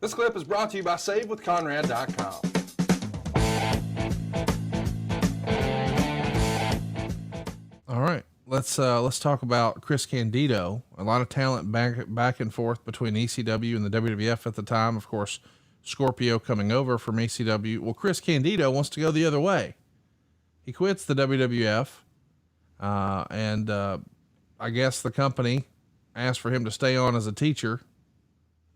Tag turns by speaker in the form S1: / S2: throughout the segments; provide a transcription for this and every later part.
S1: This clip is brought to you by SaveWithConrad.com.
S2: All right, let's talk about Chris Candido. A lot of talent back and forth between ECW and the WWF at the time. Of course, Scorpio coming over from ECW. Well, Chris Candido wants to go the other way. He quits the WWF, and I guess the company asked for him to stay on as a teacher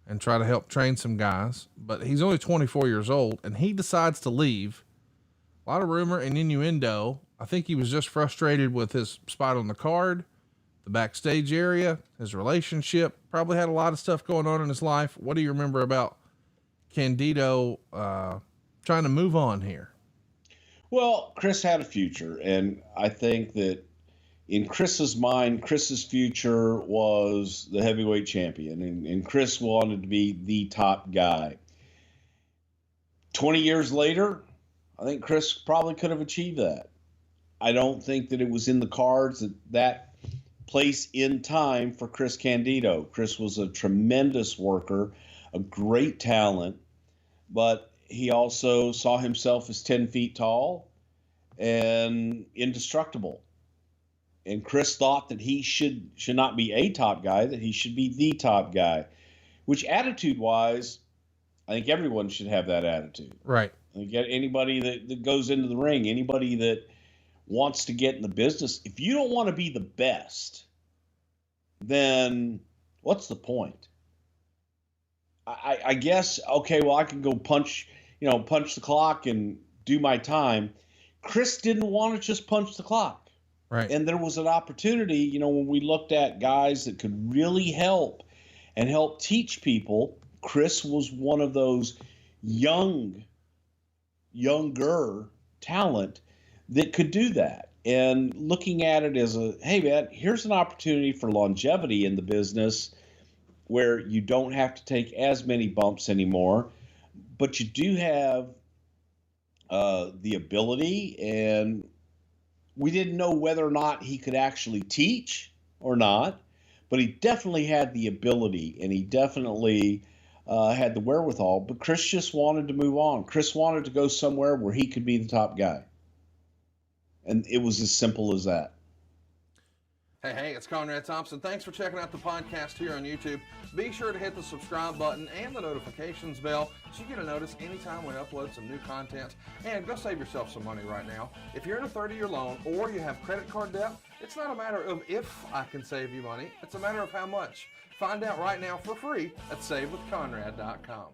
S2: and try to help train some guys. But he's only 24 years old, and he decides to leave. A lot of rumor and innuendo. I think he was just frustrated with his spot on the card, the backstage area, his relationship, probably had a lot of stuff going on in his life. What do you remember about Candido trying to move on here?
S3: Well, Chris had a future, and I think that in Chris's mind, Chris's future was the heavyweight champion, and Chris wanted to be the top guy. 20 years later, I think Chris probably could have achieved that. I don't think that it was in the cards at that place in time for Chris Candido. Chris was a tremendous worker, a great talent, but he also saw himself as 10 feet tall and indestructible. And Chris thought that he should not be a top guy, that he should be the top guy, which attitude-wise, I think everyone should have that attitude.
S2: Right.
S3: I think anybody that goes into the ring, anybody that wants to get in the business, if you don't want to be the best, then what's the point? I guess, okay, well, I can go punch the clock and do my time. Chris didn't want to just punch the clock.
S2: Right.
S3: And there was an opportunity, when we looked at guys that could really help teach people. Chris was one of those younger talent that could do that. And looking at it as hey man, here's an opportunity for longevity in the business where you don't have to take as many bumps anymore, but you do have the ability. And we didn't know whether or not he could actually teach or not, but he definitely had the ability, and he definitely had the wherewithal. But Chris just wanted to move on. Chris wanted to go somewhere where he could be the top guy. And it was as simple as that.
S1: Hey, it's Conrad Thompson. Thanks for checking out the podcast here on YouTube. Be sure to hit the subscribe button and the notifications bell so you get a notice anytime we upload some new content. And go save yourself some money right now. If you're in a 30-year loan or you have credit card debt, it's not a matter of if I can save you money. It's a matter of how much. Find out right now for free at SaveWithConrad.com.